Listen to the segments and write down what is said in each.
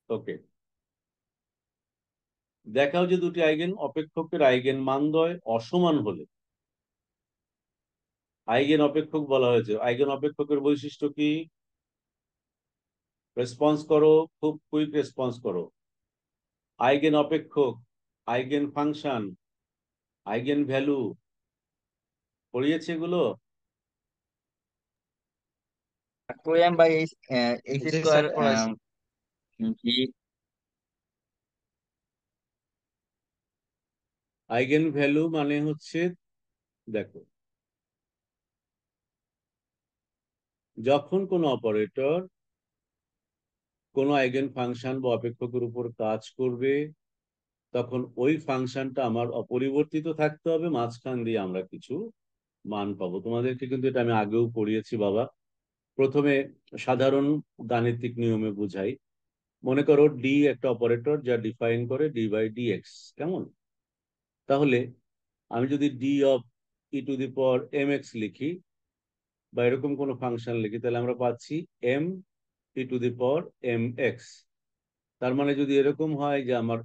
ওকে, দেখাও যে দুটি আইগেন অপেক্ষকের আইগেন মানদ্বয় অসমান হলে আইগেন অপেক্ষক বলা হয়েছে। আইগেন অপেক্ষকের বৈশিষ্ট্য কি? রেসপন্স করো, খুব কুইক রেসপন্স করো। আইগেন অপেক্ষক, আইগেন ফাংশন, আইগেন ভ্যালু, পড়িয়েছে এগুলো? Two m by H G square sir পড়াইছি। কি? আইগেন ভ্যালু মানে হচ্ছে, দেখো, যখন কোনো অপারেটর কোনো আইগেন ফাংশন বা অপেক্ষকের উপর কাজ করবে, তখন ওই ফাংশনটা আমার অপরিবর্তিত থাকতে হবে, মাঝখান দিয়ে আমরা কিছু মান পাবো। তোমাদেরকে কিন্তু এটা আমি আগেও পড়িয়েছি বাবা। প্রথমে সাধারণ গাণিতিক নিয়মে বুঝাই। মনে করো ডি একটা অপারেটর যা ডিফাইন করে ডি বাই ডি এক্স, কেমন? তাহলে আমি যদি D of E to the power M X লিখি বা এরকম কোনো ফাংশন লিখি, তাহলে আমরা পাচ্ছি M E to the power M X. তার মানে যদি এরকম হয় যে আমার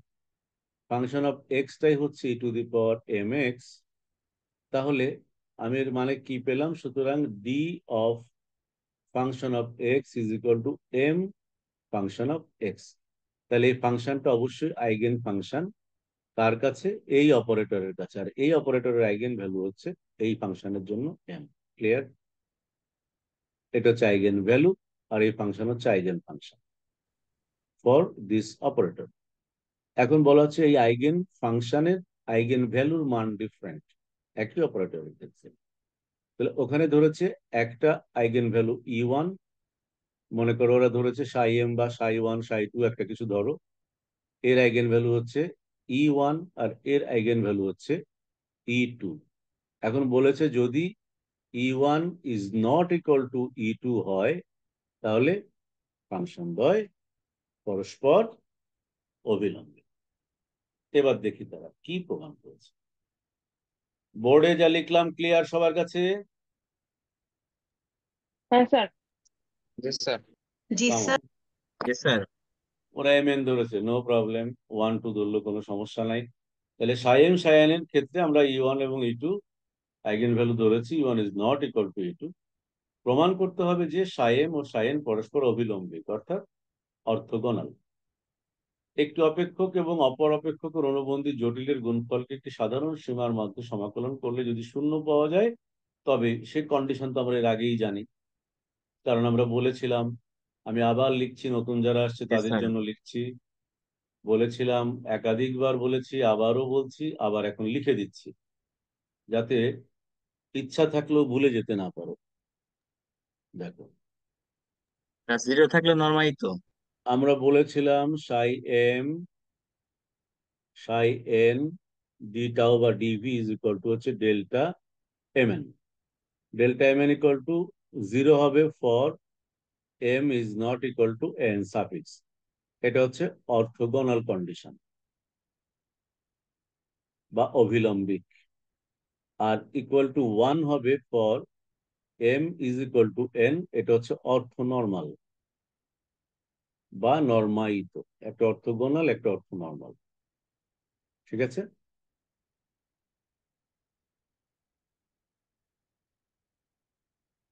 ফাংশন অফ এক্সটাই হচ্ছে e to the power M X, তাহলে আমি এর মানে কি পেলাম? সুতরাং D of function of X is equal to M function of X. তাহলে এই ফাংশনটা অবশ্যই আইগেন ফাংশন তার কাছে, এই অপারেটরের কাছে, আর এই অপারেটরের আইগেন ভ্যালু হচ্ছে এই ফাংশনের জন্য এম। ক্লিয়ার? এটা হচ্ছে আইগেন ভ্যালু, আর এই ফাংশন হচ্ছে eigen function for this operator. এখন বলা হচ্ছে এই আইগেন ফাংশনের আইগেন ভ্যালুর মান ডিফারেন্ট একই অপারেটরের ক্ষেত্রে। তাহলে ওখানে ধরেছে একটা আইগেন ভ্যালু ই ওয়ান, মনে করো ওরা ধরেছে সাই এম বা সাই ওয়ান সাই টু একটা কিছু ধরো, এর আইগেন ভ্যালু হচ্ছে ই ওয়ান আর এর আইগেন ভ্যালু হচ্ছে ই টু। এখন বলেছে যদি E one is not equal to E two হয়, তাহলে ফাংশন দ্বয় পরস্পর অবিলম্বে। এবার দেখি তারা কি প্রমাণ করেছে। বোর্ডে যা লিখলাম ক্লিয়ার সবার কাছে? হ্যাঁ স্যার। জি স্যার। জি কেমন? স্যার। জি স্যার। ওরা এম এন ধরেছে, নো প্রবলেম, ওয়ান টু ধরলো কোনো সমস্যা নাই। তাহলে সাইএম সায়ানের ক্ষেত্রে আমরা ই ওয়ান এবং ই টু আইগেন ভ্যালু ধরেছি, E one is not equal to E two. প্রমাণ করতে হবে যে সাইএম ও সাইএন পরস্পর অবিলম্বিক, অর্থাৎ অর্থগোনাল। একটি অপেক্ষক এবং অপর অপেক্ষকের অনুবন্ধী জটিলের গুণফলকে একটি সাধারণ সীমার মধ্যে সমাকলন করলে যদি শূন্য পাওয়া যায়, তবে সে কন্ডিশন তো আমরা এর আগেই জানি, কারণ আমরা বলেছিলাম। আমি আবার লিখছি, নতুন যারা আসছে জি তাদের স্যার। জন্য লিখছি। বলেছিলাম, একাধিকবার বলেছি, আবারও বলছি, আবার এখন লিখে দিচ্ছি, যাতে ইচ্ছা থাকলেও ভুলে যেতে না পারো। দেখো, জিরো থাকলে নর্মালি তো। আমরা বলেছিলাম সাই এম সাই এন ডি টাও বা ডিভি ইজ ইকুয়াল টু হচ্ছে delta M N. Delta M N equal to zero হবে for M is not equal to N suffix. এটা হচ্ছে অর্থগোনাল কন্ডিশন বা অভিলম্বিক। আর ইকুয়াল টু ওয়ান হবে for M is equal to N, এটা হচ্ছে অর্থ নর্মাল বা নর্মায়িত। একটা অর্থগোনাল, একটা অর্থ নর্মাল। ঠিক আছে?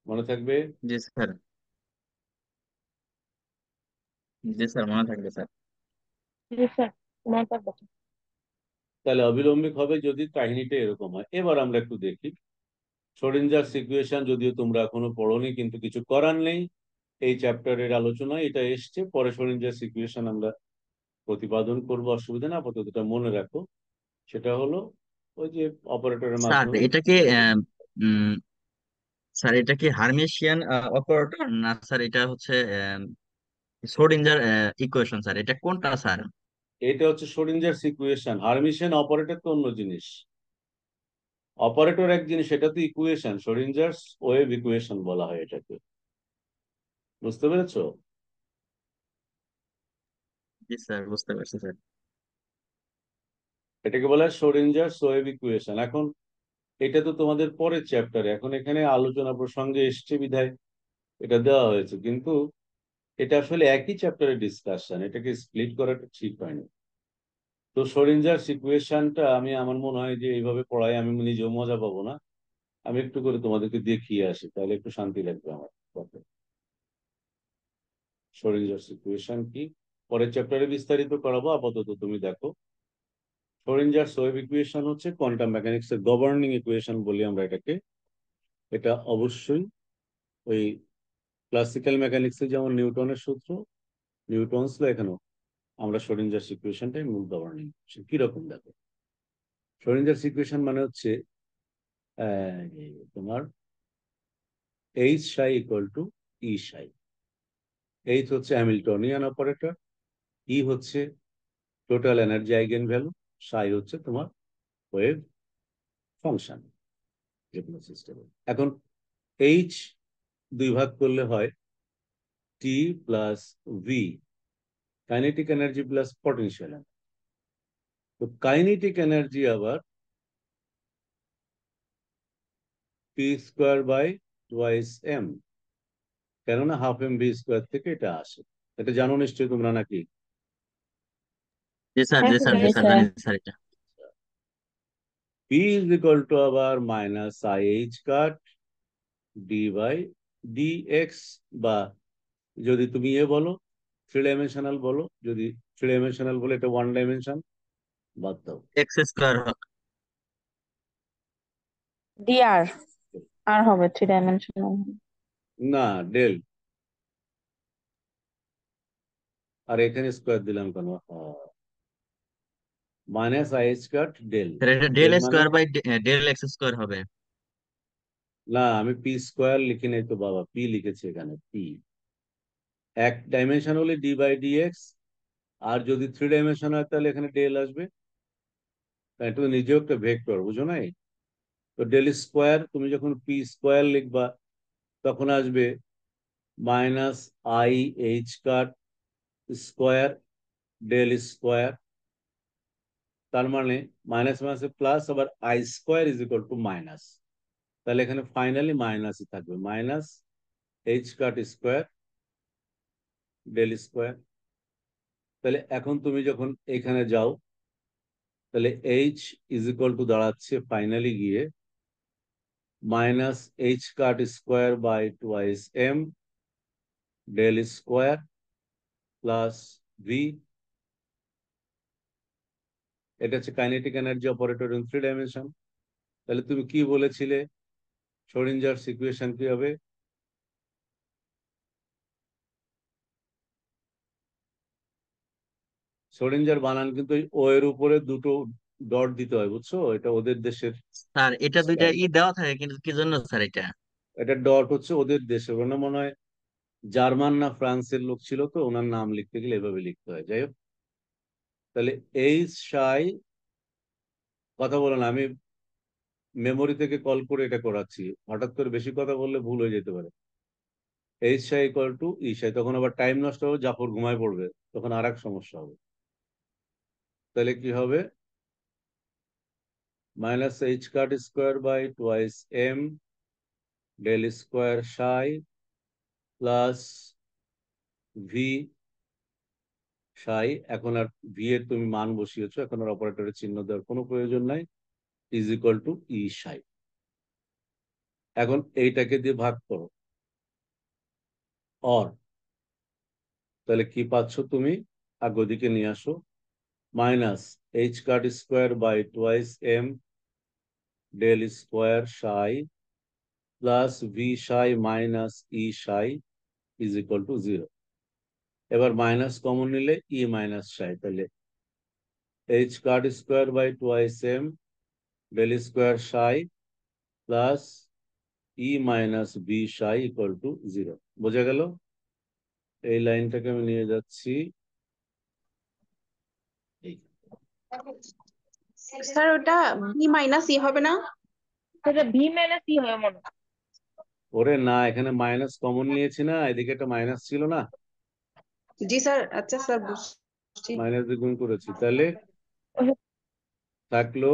মনে থাকবে? জি স্যার। জি স্যার, মনে থাকবে স্যার। জি স্যার, মনে থাকবে। তাহলে অবিলম্বিক হবে যদি কাহিনীটা এরকম হয়। এবার আমরা একটু দেখি শ্রোডিঞ্জার ইকুয়েশন, যদিও তোমরা এখনো পড়োনি, কিন্তু কিছু করার নেই, এই চ্যাপ্টারের আলোচনায় এটা এসছে। পরে শ্রোডিঞ্জার ইকুয়েশন আমরা প্রতিপাদন করবো, অসুবিধা না, আপাতত এটা মনে রাখো। সেটা হলো ওই যে অপারেটরের স্যার মাধ্যমে। এটা কি উম, স্যার এটা কি হার্মিশিয়ান অপারেটর না স্যার? এটা হচ্ছে শ্রোডিঞ্জার ইকুয়েশন স্যার, এটা কোনটা স্যার? এটা হচ্ছে শ্রোডিঞ্জার ইকুয়েশন, হার্মিশিয়ান অপারেটর তো অন্য জিনিস। অপারেটর এক জিনিস, সেটা তো ইকুয়েশন, শ্রোডিঞ্জার ওয়েভ ইকুয়েশন বলা হয় এটাকে। বুঝতে পেরেছো? জি স্যার, বুঝতে পারছি স্যার। এটাকে বলা হয় শ্রোডিঞ্জার ওয়েভ ইকুয়েশন। এখন এটা তো তোমাদের পরের চ্যাপ্টারে, এখন এখানে আলোচনা প্রসঙ্গে এসছে বিধায় এটা দেওয়া হয়েছে, কিন্তু এটা আসলে একই চ্যাপ্টারের ডিসকাশন, এটাকে স্প্লিট করাটা ঠিক হয়নি। তো শ্রোডিঞ্জার ইকুয়েশনটা আমি আমার মনে হয় যে এইভাবে পড়াই আমি নিজেও মজা পাবো না, আমি একটু করে তোমাদেরকে দেখিয়ে আসি, তাহলে একটু শান্তি লাগবে আমার পক্ষে। শ্রোডিঞ্জার ইকুয়েশন কি পরের চ্যাপ্টারে বিস্তারিত করাবো, আপাতত তুমি দেখো। শ্রোডিঞ্জার ওয়েভ ইকুয়েশন হচ্ছে কোয়ান্টাম মেকানিক্স এর গভর্নিং ইকুয়েশন বলি আমরা এটাকে। এটা অবশ্যই ওই ক্লাসিক্যাল মেকানিক্সে যেমন নিউটনের সূত্র, নিউটনস ল, এখানেও আমরা শ্রোডিঞ্জার ইকুয়েশনটাই মূল গভর্নিং। কিরকম দেখো, শ্রোডিঞ্জার ইকুয়েশন মানে হচ্ছে তোমার H Sai equal to E Sai. H হচ্ছে হ্যামিল্টনিয়ান অপারেটর, ই হচ্ছে টোটাল এনার্জি আইগেন ভ্যালু, সাই হচ্ছে তোমার ওয়েভ ফাংশন যে কোনো সিস্টেমে। এখন এইচ দুই ভাগ করলে হয় T plus V, kinetic energy plus potential energy. তো কাইনেটিক এনার্জি আবার P square by twice M, কেননা হাফ এম ভি স্কোয়ার থেকে এটা আসে। এটা জানো নিশ্চয়ই তোমরা নাকি? জি স্যার, হ্যাঁ জি স্যার, স্যার, জি জানি স্যার, স্যার। জানি স্যার এটা। পি ইজ ইকুয়াল টু আবার minus I H cut D by D X, বা যদি তুমি বলো থ্রি ডাইমেনশনাল বলো, যদি থ্রি ডাইমেনশনাল বলে এটা ওয়ান ডাইমেনশন, বাদ দাও। X square. ডিআর আর হবে 3 ডাইমেনশনাল। না, ডেল। আর এখানে স্কোয়ার দিলাম কেন? Minus I H cut del. Sir এটা ডেল ডেল মানে, square by del X square হবে। না আমি পি স্কোয়ার লিখি নাই তো বাবা, পি লিখেছি এখানে। পি এক ডাইমেনশন হলে ডি বাই ডি এক্স, আর যদি থ্রি ডাইমেনশন হয় তাহলে এখানে ডেল আসবে। এটা তো নিজেও একটা ভেক্টর, বুঝো নাই? তো ডেল স্কোয়ার তুমি যখন পি স্কোয়ার লিখবা তখন আসবে minus I H cut square del square. তার মানে মাইনাস মাইনাসে প্লাস, আবার I square is equal to minus. তাহলে এখানে ফাইনালি মাইনাসই থাকবে, minus H cut square del square. তাহলে এখন তুমি যখন এখানে যাও তাহলে এইচ ইজ ইকুয়াল টু দাঁড়াচ্ছে ফাইনালি গিয়ে minus H cut square by twice M del square plus V. এটা হচ্ছে kinetic energy operator in three dimension. তাহলে তুমি কি বলেছিলে শ্রোডিঞ্জার ইকুয়েশন কি হবে? শ্রোডিঞ্জার বানান কিন্তু ও এর উপরে দুটো ডট দিতে হয়, বুঝছো? এটা ওদের দেশের স্যার এটা দুইটা স্টাইল। দেওয়া থাকে, কিন্তু কি জন্য স্যার এটা? এটা ডট হচ্ছে ওদের দেশের, ওনার মনে হয় জার্মান না ফ্রান্সের লোক ছিল, তো ওনার নাম লিখতে গেলে এভাবে লিখতে হয়। যাই হোক, তাহলে এইচ সাই, কথা বলো না, আমি মেমোরি থেকে কল করে এটা করাচ্ছি, হঠাৎ করে বেশি কথা বললে ভুল হয়ে যেতে পারে। এইচ সাই ইকুয়াল টু ই সাই, তখন আবার টাইম নষ্ট হবে, জাফর ঘুমায় পড়বে, তখন আর এক সমস্যা হবে। তাহলে কি হবে? Minus H cut square by twice M del square psi plus V psi. এখন আর ভি এর তুমি মান বসিয়েছো, এখন আর অপারেটরের চিহ্ন দেওয়ার কোনো প্রয়োজন নাই, ইজ ইকুয়াল টু ই সাই। এখন এইটাকে দিয়ে ভাগ করো, অর, তাহলে কি পাচ্ছ তুমি? আগে ওদিকে নিয়ে আসো। Minus H cut square by twice M del square psi plus V psi minus E psi is equal to zero. এবার মাইনাস কমন নিলে ই মাইনাস সাই, তাহলে H cut square by twice M del square psi plus E minus B psi equal to zero. বোঝা গেল? এই লাইনটাকে আমি নিয়ে যাচ্ছি এই। স্যার ওটা বি মাইনাস ই হবে না? সেটা ভি মাইনাস ই হয় মনে হয়। ওরে না, এখানে মাইনাস কমন নিয়েছি না, এদিকে একটা মাইনাস ছিল না, জি স্যার, আচ্ছা স্যার বুঝছি। মাইনাস দিয়ে গুণ করেছি। তাহলে ওই থাকলো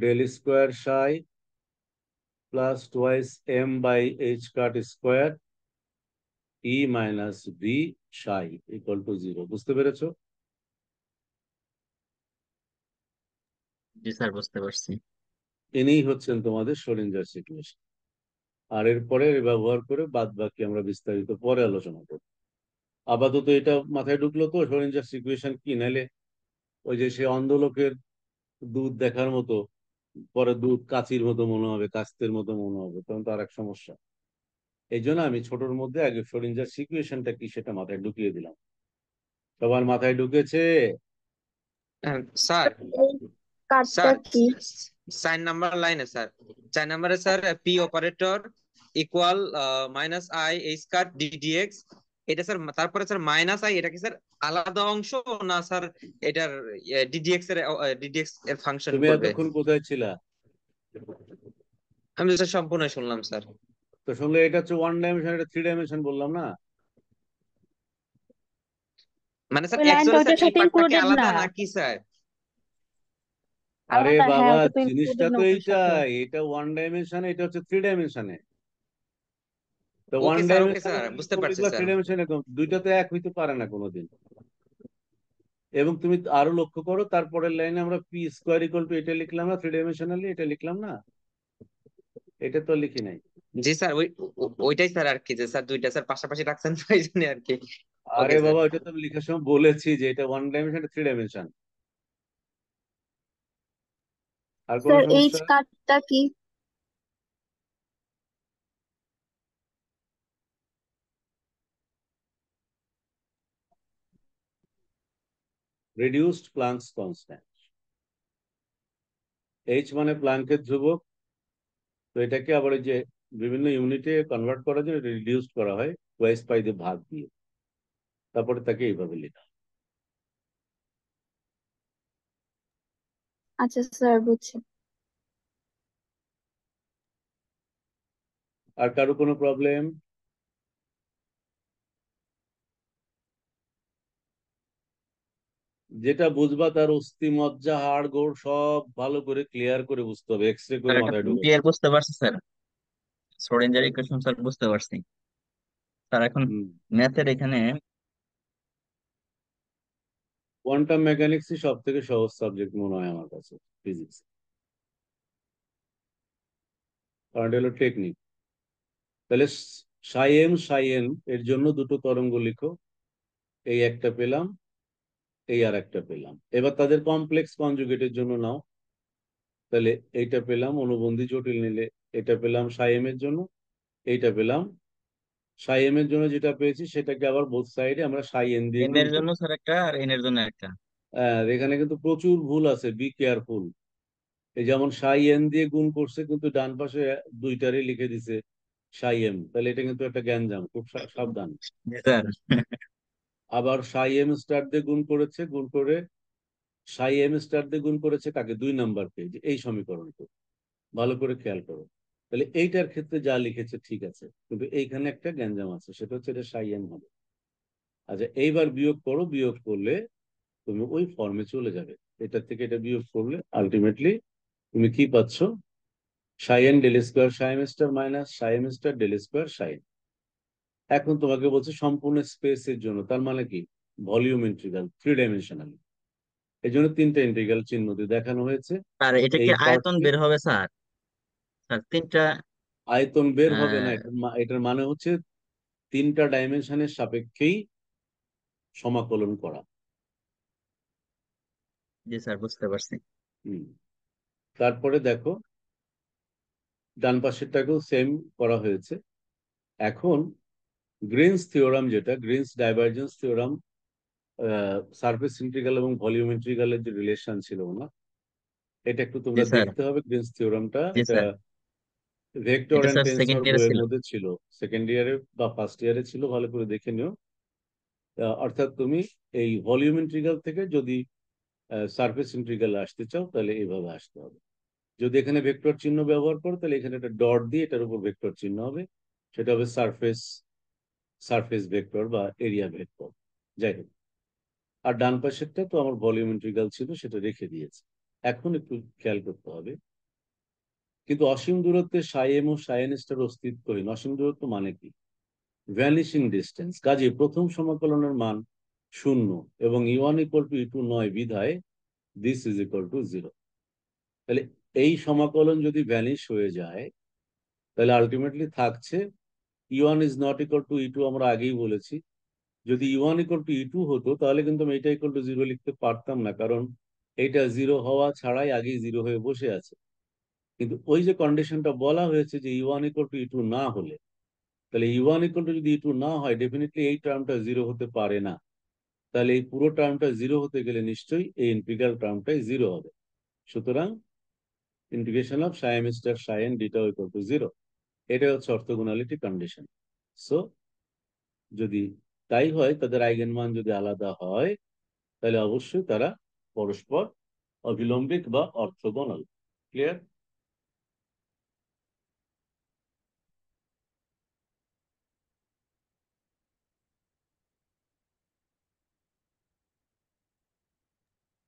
del square psi plus twice M by H cut square E minus B psi equal to 0। বুঝতে পেরেছো? জি স্যার, বুঝতে পারছি। ইনিই হচ্ছেন তোমাদের শ্রোডিঞ্জার সিচুয়েশন। আর এরপরে ব্যবহার করে বাদ বাকি আমরা বিস্তারিত পরে আলোচনা করব। আপাতত এটা মাথায় ঢুকলো তো শ্রোডিঞ্জার সিচুয়েশন কি? নাহলে ওই যে সে অন্ধ লোকের দুধ দেখার মতো, পরে দুধ কাচির মতো মনে হবে, কাস্তের মতো মনে হবে, তখন তো আর এক সমস্যা। এই জন্য আমি ছোটর মধ্যে আগে শ্রোডিঞ্জার সিচুয়েশনটা কি সেটা মাথায় ঢুকিয়ে দিলাম। সবার মাথায় ঢুকেছে? স্যার এই কার্ডটা স্যার কি? 4 নাম্বার লাইনে স্যার, 4 নাম্বারে sir P operator equal -i H cut ddx, এটা স্যার তারপরে স্যার -i, এটা কি স্যার আলাদা অংশ না স্যার? এটার ডিডিএক্স এর ফাংশন তুমি করবে? এতক্ষণ কোথায় ছিলা? আমি স্যার সম্পূর্ণ শুনলাম স্যার। তো শুনলে এটা হচ্ছে 1 ডাইমেনশন, এটা 3 ডাইমেনশন বললাম না? মানে স্যার ওই লাইনটা অ্যাকচুয়ালি স্যার ওইটার এই সাথে পার্টটা কি ইনক্লুডেড আলাদা না। নাকি স্যার? আরে আলাদা, হ্যাঁ, বাবা, ওটা তো জিনিসটা ইনক্লুডেড না তো ওটার সাথে। এইটাই, এটা 1 ডাইমেনশনে, এটা হচ্ছে 3 ডাইমেনশনে। তো ওয়ান ওকে স্যার, ওকে ডাইমেনশনে স্যার, বুঝতে কম পারছি লিখবা, স্যার। 3 ডাইমেনশনে কম, দুইটা তো এক হইতে পারে না কোনোদিন। এবং তুমি আরো লক্ষ্য করো, তারপরের লাইনে আমরা পি স্কোয়ার ইকুয়াল টু এটা লিখলাম না, 3 ডাইমেনশনালি এটা লিখলাম না? এটা তো লিখি নাই। জি স্যার, ওইটাই স্যার আর কি, যে স্যার দুইটা স্যার পাশাপাশি রাখছেন তো এই জন্য আর কি। আরে ওকে স্যার। বাবা, ওইটা তো আমি লিখার সময় বলেছি যে এটা 1 ডাইমেনশন, এটা 3 ডাইমেনশন। আর কোনো স্যার এইচ সমস্যা? কার্ডটা কি? Reduced planks constant. এইচ মানে প্লাঙ্কের ধ্রুবক। তো এটাকে আবার ওই যে বিভিন্ন ইউনিটে কনভার্ট করার জন্য রিডিউসড করা হয় ওয়াইস পাই দিয়ে ভাগ দিয়ে, তারপরে তাকে এইভাবে লেখা। আচ্ছা স্যার, বুঝছি। আর কারো কোনো প্রবলেম? যেটা বুঝবা তার অস্থি মজ্জা হাড় গোড় সব ভালো করে ক্লিয়ার করে বুঝতে হবে, এক্স রে করে স্যার এটা মাথায় ঢোকাতে ক্লিয়ার হবে। বুঝতে পারছি স্যার, শ্রোডিঞ্জার ইকুয়েশন স্যার বুঝতে পারছি। স্যার এখন হুম। ম্যাথের এখানে কোয়ান্টাম মেকানিক্সই সব থেকে সহজ সাবজেক্ট মনে হয় আমার কাছে, ফিজিক্স। কারণ এটা হলো টেকনিক। তাহলে সাই এম এর জন্য দুটো তরঙ্গ লিখো। এই একটা পেলাম, এই আর একটা পেলাম। এবার তাদের কমপ্লেক্স কনজুগেটের জন্য নাও। তাহলে এইটা পেলাম অনুবন্ধী জটিল নিলে, এটা পেলাম সাই এম এর জন্য, এইটা পেলাম সাই এম এর জন্য। যেটা পেয়েছি সেটাকে আবার বোথ সাইডে আমরা সাই এন দিয়ে এম গুণ এর জন্য করি। স্যার একটা আর এন এর জন্য একটা। এখানে কিন্তু প্রচুর ভুল আছে, বি কেয়ারফুল। এই যেমন সাই এন দিয়ে গুণ করছে কিন্তু ডান পাশে দুইটারই লিখে দিছে সাই এম, তাহলে এটা কিন্তু একটা গ্যাঞ্জাম, খুব সাবধান। জি স্যার। আবার সাই এম স্টার দিয়ে গুণ করেছে, গুণ করে সাই এম স্টার দিয়ে গুণ করেছে কাকে? 2 নাম্বার পেজ, এই সমীকরণটা ভালো করে খেয়াল করো। তাহলে এইটার ক্ষেত্রে যা লিখেছে ঠিক আছে, কিন্তু এইখানে একটা গ্যাঞ্জাম আছে, সেটা হচ্ছে এটা সাই এম হবে। আচ্ছা, এইবার বিয়োগ করো, বিয়োগ করলে তুমি ওই ফর্মে চলে যাবে। এটা থেকে এটা বিয়োগ করলে আলটিমেটলি তুমি কি পাচ্ছ? Psi N del square psi M star minus psi M star del square psi. এখন তোমাকে বলছে সম্পূর্ণ স্পেসের জন্য, তার মানে কি ভলিউম ইন্টিগ্রাল 3 ডাইমেনশনাল। এই জন্য 3টা ইন্টিগ্রাল চিহ্ন দিয়ে দেখানো হয়েছে। স্যার এটা এই কি আয়তন পার্টটি বের হবে স্যার? স্যার তিনটা আয়তন বের হবে না, আহ, এটার মানে হচ্ছে 3টা ডাইমেনশনের সাপেক্ষেই সমাকলন করা। জি স্যার, বুঝতে পারছি। হুম। তারপরে দেখো ডান পাশেরটাকেও সেম করা হয়েছে। এখন গ্রিনস থিওরাম, যেটা Greens divergence theorem, surface integral এবং ভলিউম ইন্টিগ্রালের যে রিলেশন ছিল না, এটা একটু জি তোমরা স্যার। দেখতে হবে। গ্রিনস থিওরামটা জি এটা স্যার, ভেক্টর এটা এন্ড স্যার টেন্সর সেকেন্ড ইয়ারে বইয়ের ছিল। মধ্যে ছিল, সেকেন্ড ইয়ারে বা ফার্স্ট ইয়ারে ছিল, ভালো করে দেখে নিও। অর্থাৎ তুমি এই ভলিউম ইন্টিগ্রাল থেকে যদি সারফেস ইন্টিগ্রাল আসতে চাও তাহলে এইভাবে আসতে হবে। যদি এখানে ভেক্টর চিহ্ন ব্যবহার করো তাহলে এখানে একটা ডট দিয়ে এটার উপর ভেক্টর চিহ্ন হবে, সেটা হবে সারফেস, সারফেস ভেক্টর বা এরিয়া ভেক্টর, যাই হোক। আর ডান পাশেরটা তো আমার ভলিউম ইন্টিগ্রাল ছিল, সেটা রেখে দিয়েছে। এখন একটু খেয়াল করতে হবে, কিন্তু অসীম দূরত্বে সাই এম ও সাই এন স্টার অস্তিত্বহীন। অসীম দূরত্ব মানে কি? ভ্যানিশিং ডিস্টেন্স, কাজে প্রথম সমাকলনের মান 0 এবং E1 ইকুয়াল টু E2 নয় বিধায় দিস ইজ ইকুয়াল টু 0। তাহলে এই সমাকলন যদি ভ্যানিশ হয়ে যায় তাহলে আলটিমেটলি থাকছে E1 is not equal two E2। আমরা আগেই বলেছি যদি E1 ইকুয়াল টু E2 হতো তাহলে কিন্তু আমি এটা ইকুয়াল টু 0 লিখতে পারতাম না, কারণ এটা 0 হওয়া ছাড়াই আগেই 0 হয়ে বসে আছে। কিন্তু ওই যে কন্ডিশনটা বলা হয়েছে যে E1 ইকুয়াল টু E2 না হলে, তাহলে E1 ইকুয়াল টু যদি E2 না হয় ডেফিনেটলি এই টার্মটা 0 হতে পারে না। তাহলে এই পুরো টার্মটা 0 হতে গেলে নিশ্চয়ই এই ইন্টিগ্রাল টার্মটাই 0 হবে। সুতরাং integration of Sai M star Sai N ডিটা equal to 0, এটা হচ্ছে অর্থোগোনালিটি কন্ডিশন। সো যদি তাই হয়, তাদের আইগেন মান যদি আলাদা হয় তাহলে অবশ্যই তারা পরস্পর অবিলম্বিক বা অর্থোগোনাল। ক্লিয়ার?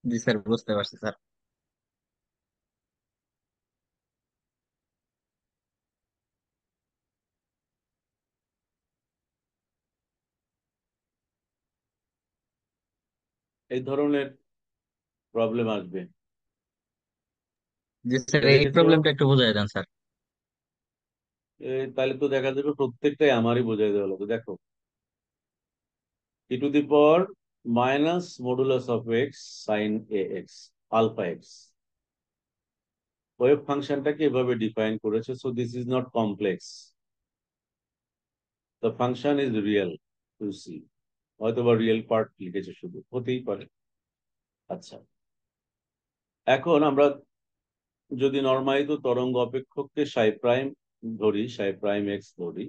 জি স্যার, বুঝতে পারছি স্যার। এই ধরনের প্রবলেম আসবে। জি স্যার, এটা এই দেখেছো? প্রবলেমটা একটু বোঝাই দেন স্যার। তাহলে তো দেখা যাবে প্রত্যেকটাই আমারই বোঝাই দেওয়া লাগবে। দেখো, e to the power minus modulus of X sine A X alpha X, wave ফাংশনটাকে এভাবে ডিফাইন করেছে। So this is not complex, the function is real to see. হয়তো বা রিয়েল পার্ট লিখেছে, শুধু হতেই পারে। আচ্ছা, এখন আমরা যদি নরমালিত তরঙ্গ অপেক্ষককে সাই প্রাইম ধরি, সাই প্রাইম এক্স ধরি,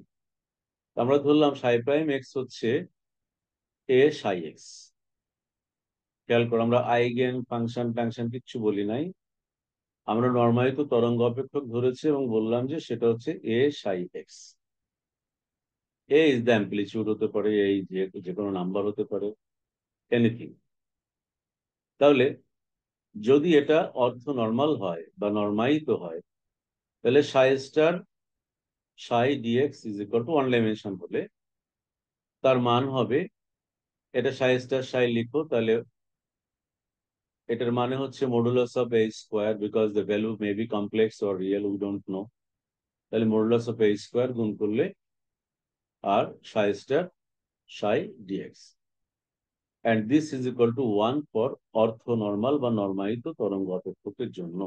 আমরা ধরলাম সাই প্রাইম এক্স হচ্ছে এ সাই এক্স। খেয়াল করো, আমরা আইগেন ফাংশন টাংশন কিচ্ছু বলি নাই, আমরা নরমালিত তরঙ্গ অপেক্ষক ধরেছি এবং বললাম যে সেটা হচ্ছে এ সাই x. A is the amplitude, হতে পারে এই যে কোনো নাম্বার হতে পারে, এনিথিং। তাহলে যদি এটা অর্থ নর্মাল হয় বা নর্মায়িত হয় তাহলে psi star psi DX is equal to one dimension হলে তার মান হবে, এটা সাই স্টার সাই লিখো, তাহলে এটার মানে হচ্ছে modulus of A square, because the value may be complex or real, we don't know. তাহলে মডুলাস অফ এ স্কোয়ার গুণ করলে আর psi star psi DX, and this is equal to 1 for অর্থ নর্মাল বা নর্মায়িত তরঙ্গ অপেক্ষকের জন্য।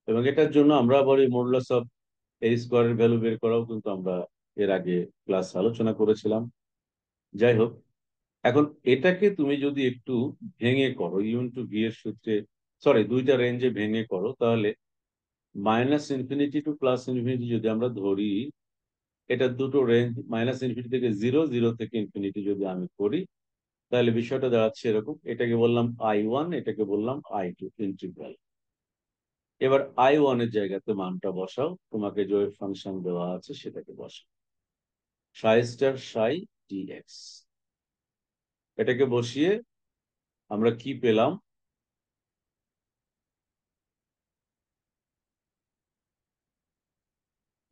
এবং এটার জন্য আমরা আবার এই মডুলাস অফ এ স্কোয়ারের ভ্যালু বের করাও কিন্তু আমরা এর আগে ক্লাস আলোচনা করেছিলাম। যাই হোক, এখন এটাকে তুমি যদি একটু ভেঙে করো ইউন টু ভি এর সূত্রে, সরি দুইটা রেঞ্জে ভেঙে করো, তাহলে minus infinity two plus infinity যদি আমরা ধরি, এটা দুটো রেঞ্জ মাইনাস ইনফিনিটি থেকে 0, 0 থেকে ইনফিনিটি যদি আমি করি, তাহলে বিষয়টা দাঁড়াচ্ছে এরকম। এটাকে বললাম I1, এটাকে বললাম I2 ইন্টিগ্রাল। এবার I1 এর জায়গাতে মানটা বসাও, তোমাকে যে ফাংশন দেওয়া আছে সেটাকে বসাও, সাই স্টার সাই ডিএক্স। এটাকে বসিয়ে আমরা কি পেলাম,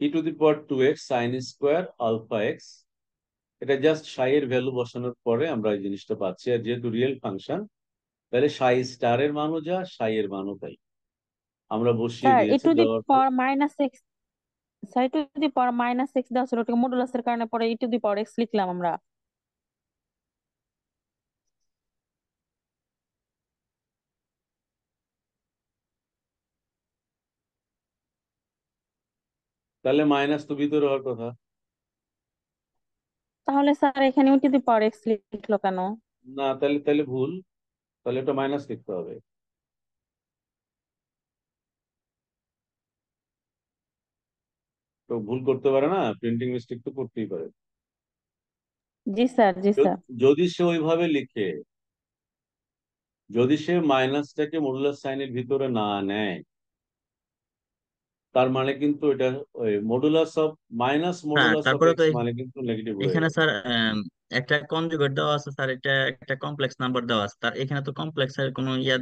e to the power 2x sine square alpha X. এটা জাস্ট সাই এর ভ্যালু বসানোর পরে আমরা এই জিনিসটা পাচ্ছি। আর যেহেতু রিয়েল ফাংশন, তাহলে সাই স্টার এর মানও যা সাই এর মানও তাই আমরা বসিয়ে স্যার এ দিয়েছি। টু দি দেওয়ার পর power minus x, sir A two the power minus x দেওয়া ছিল, ওটাকে মডুলাসের কারণে পরে ই টু দি পাওয়ার এক্স লিখলাম আমরা। তাহলে মাইনাস তো ভিতরে হওয়ার কথা তাহলে স্যার এখানে ই টু দি পাওয়ার এক্স লিখলো কেন? না, তাহলে তাহলে ভুল, তাহলে এটা মাইনাস লিখতে হবে। তো ভুল করতে পারে না, প্রিন্টিং মিস্টেক তো করতেই পারে। জি স্যার, জি স্যার। যদি সে ওইভাবে লিখে, যদি সে মাইনাসটাকে মডুলাস সাইনের ভিতরে না নেয়, তার মানে কিন্তু এটা ওই মডুলাস অফ মাইনাস হ্যাঁ, মডুলাস অফ তারপরে তো এক্স মানে কিন্তু নেগেটিভ হয়ে এখানে যাবে। স্যার একটা কনজুগেট দেওয়া আছে স্যার, এটা একটা কমপ্লেক্স নাম্বার দেওয়া আছে, তার এখানে তো কমপ্লেক্স এর কোনো ইয়া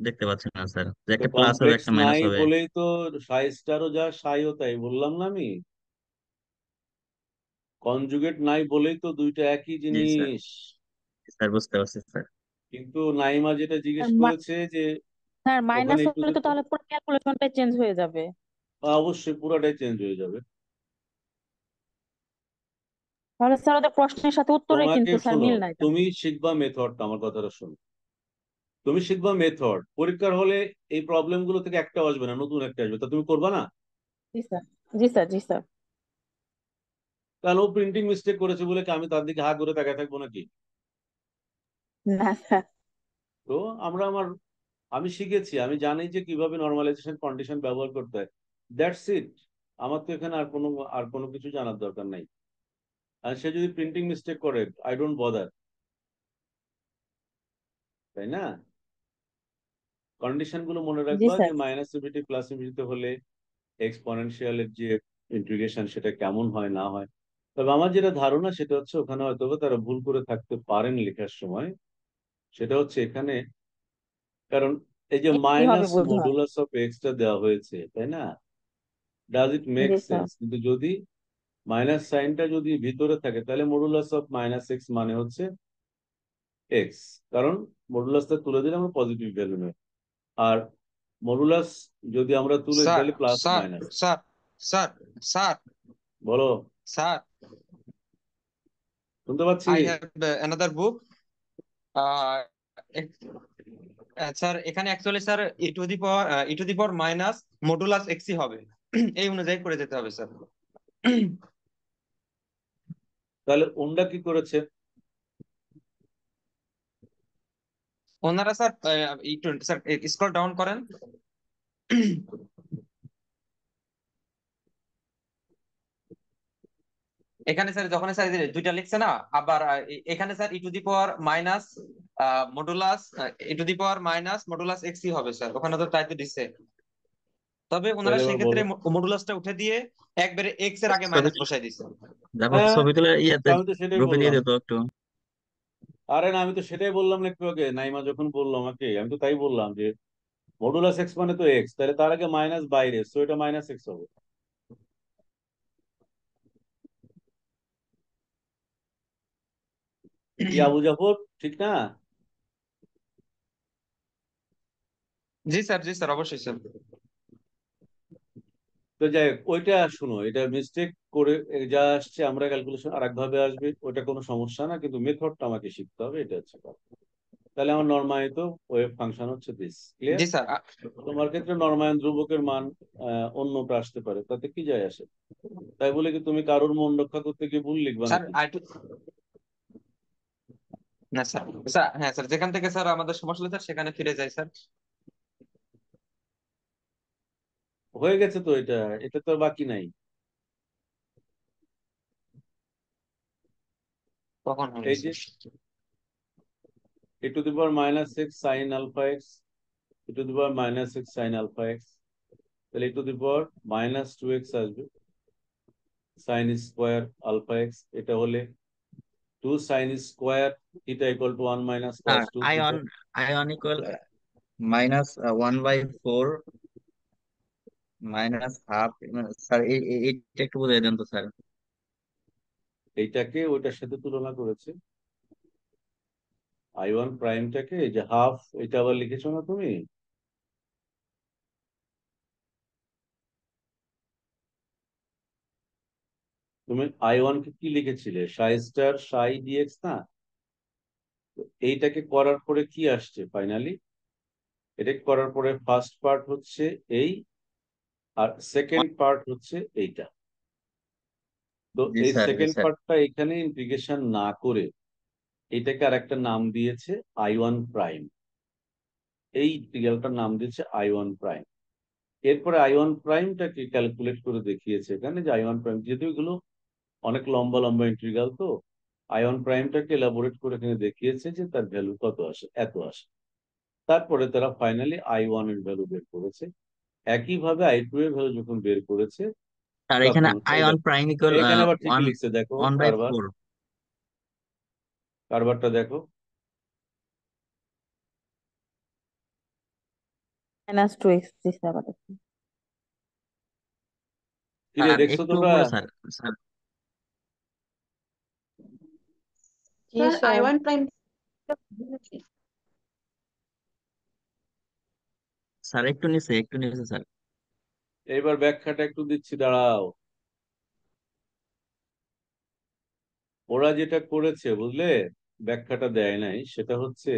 দেখতে পাচ্ছি না স্যার, যে তো একটা প্লাস হবে কমপ্লেক্স একটা মাইনাস নাই হবে। বলেই তো সাই স্টারও যা সাইও তাই বললাম না আমি। কনজুগেট নাই বলেই তো দুইটা একই জি স্যার, জিনিস। স্যার বুঝতে পারছি স্যার। কিন্তু নাইমা যেটা জিজ্ঞেস স্যার করেছে যে স্যার ওখানে মাইনাস একটু হলে তো তাহলে পুরো ক্যালকুলেশনটাই চেঞ্জ হয়ে যাবে। অবশ্যই পুরোটাই চেঞ্জ হয়ে যাবে। তাহলে স্যার ওদের প্রশ্নের সাথে উত্তরে তোমাকে কিন্তু স্যার শোনো, মিল নাই তাহলে। তুমি শিখবা মেথডটা, আমার কথাটা শোনো। তুমি শিখবা মেথড, পরীক্ষার হলে এই প্রবলেম গুলো থেকে একটা আসবে না, নতুন একটা আসবে, তা তুমি করবা না? জি স্যার, জি স্যার, জি স্যার। কারণ ও প্রিন্টিং মিস্টেক করেছে বলে কি আমি তার দিকে হা করে তাকায় থাকবো নাকি? না স্যার। তো আমি শিখেছি, আমি জানি যে কিভাবে নর্মালাইজেশন কন্ডিশন ব্যবহার করতে হয়। That's it. আমার তো এখানে আর কোনো কিছু জানার দরকার নাই। আর সে যদি প্রিন্টিং মিস্টেক করে, আই ডোন্ট বদার, তাই না? কন্ডিশন গুলো মনে জি রাখবা যে sir. Minus infinity plus infinity হলে এক্সপোনেনশিয়ালের যে ইন্টিগ্রেশন সেটা কেমন হয় না হয়। তবে আমার যেটা ধারণা সেটা হচ্ছে ওখানে হয়তো তারা ভুল করে থাকতে পারেন লেখার সময়। সেটা হচ্ছে এখানে, কারণ এই যে কি হবে মাইনাস বোধ হয়। মডুলাস অফ এক্সটা দেওয়া হয়েছে, তাই না? Does it make G sir. Sense? কিন্তু যদি মাইনাস সাইনটা যদি ভিতরে থাকে তাহলে মডুলাস অফ মাইনাস এক্স মানে হচ্ছে এক্স, কারণ মডুলাসটা তুলে দিলে আমরা পজিটিভ ভ্যালু নেই। আর মডুলাস যদি আমরা তুলে দিই স্যার তাহলে plus sir minus. Sir sir sir বলো, স্যার শুনতে পাচ্ছি। I have another book. Sir এখানে actually sir E to the power minus modulus এক্সই হবে। এই অনুযায়ী করে যেতে হবে স্যার। তাহলে ওনটা কি করেছে? ওনারা স্যার স্যার স্ক্রল ডাউন করেন। এখানে স্যার যখন স্যার এই যে দুইটা লিখছে না, আবার এখানে sir E to the power minus modulus এক্সই হবে স্যার, ওখানে তো তাই তো দিচ্ছে। তবে ওনারা তাহলে এবার সেক্ষেত্রে বলো। মডুলাসটা উঠে দিয়ে একবারে এক্স এর আগে ছবি মাইনাস বসাই দিচ্ছে। তারপর হ্যাঁ, ছবি তুলে তো আমি তো সেটাই গ্রুপে দিয়ে বললাম। দিত একটু। আরে না, আমি তো সেটাই বললাম না একটু আগে, নাইমা যখন বললো আমাকে, আমি তো তাই বললাম যে মডুলাস এক্স মানে তো এক্স, তাহলে তার আগে মাইনাস বাইরে, সো এটা মাইনাস এক্স হবে। কি আবু জাফর, ঠিক না? জি স্যার, জি স্যার, অবশ্যই স্যার। তো যাই হোক, ওইটা শুনো, এটা মিস্টেক করে যা আসছে আমরা ক্যালকুলেশন আর একভাবে আসবে, ওটা কোনো সমস্যা না, কিন্তু মেথডটা আমাকে শিখতে হবে, এটা হচ্ছে কথা। তাহলে আমার নর্মায়িত ওয়েভ ফাংশন হচ্ছে দিস, ক্লিয়ার? G sir. তোমার ক্ষেত্রে নর্মায়ন ধ্রুবকের মান অন্যটা আসতে পারে, তাতে কি যায় আসে? তাই বলে কি তুমি কারোর মন রক্ষা করতে গিয়ে ভুল লিখবা স্যার নাকি? না স্যার, স্যার হ্যাঁ স্যার, যেখান থেকে স্যার আমাদের সমস্যা হলো স্যার সেখানে ফিরে যাই স্যার। হয়ে গেছে তো, এটা এটা তো আর বাকি নাই। কখন হলো এই যে sir? e to the power minus x sin alpha x, e to the power minus x sin alpha x, তাহলে e to the power minus 2x আসবে, sin স্কোয়ার আলফা এক্স, এটা হলে 2 sin square theta equal to 1 minus আর cos 2 theta. আয়ন equal -1/4 -half. Sir এইটা একটু বুঝাই দেন তো স্যার। এইটাকে ওইটার সাথে তুলনা করেছে, I1 প্রাইমটাকে, এই যে হাফ, এটা আবার লিখেছো না তুমি? তুমি I1 কে কি লিখেছিলে, সাই স্টার সাই ডিএক্স না? তো এইটাকে করার পরে কি আসছে ফাইনালি? এটা করার পরে ফার্স্ট পার্ট হচ্ছে এই, আর সেকেন্ড পার্ট হচ্ছে এইটা। তো জি এই স্যার, জি সেকেন্ড স্যার। পার্টটা এখানে ইন্টিগ্রেশন না করে এটাকে আর একটা নাম দিয়েছে I1 প্রাইম। এই ইন্টিগ্রালটার নাম দিয়েছে I1 প্রাইম। এরপরে I1 প্রাইমটাকে ক্যালকুলেট করে দেখিয়েছে এখানে, যে I1 প্রাইম, যেহেতু এগুলো অনেক লম্বা লম্বা ইন্টিগ্রাল, তো I1 প্রাইমটাকে এলাবোরেট করে এখানে দেখিয়েছে যে তার ভ্যালু কত আসে, এত আসে। তারপরে তারা ফাইনালি I1 এর ভ্যালু বের করেছে। একইভাবে I2 এর ভ্যালু যখন বের করেছে, আর এখানে তখন এই আয়ন দেখো, প্রাইম ইকুয়াল এখানে আবার ঠিকই ওয়ান লিখছে, দেখো ওয়ান বাই কারবার, ফোর কারবারটা দেখো। -2x, জি স্যার। কিরে, আর দেখছো একটু তোমরা? উপরে স্যার। স্যার জি sir sir. I1 prime sir একটু নিচে স্যার। এইবার ব্যাখ্যাটা একটু দিচ্ছি, দাঁড়াও। ওরা যেটা করেছে বুঝলে, ব্যাখ্যাটা দেয় নাই, সেটা হচ্ছে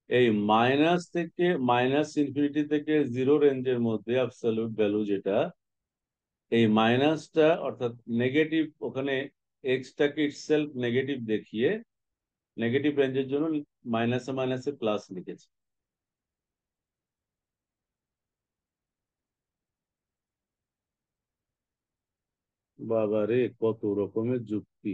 এই মাইনাস ইনফিনিটি থেকে জিরো রেঞ্জের মধ্যে অ্যাবসলিউট ভ্যালু যেটা, এই মাইনাসটা অর্থাৎ নেগেটিভ, ওখানে এক্সটাকে ইটসেলফ নেগেটিভ দেখিয়ে নেগেটিভ রেঞ্জের জন্য মাইনাসে মাইনাসে প্লাস লিখেছে। বাবা রে, কত রকমের যুক্তি!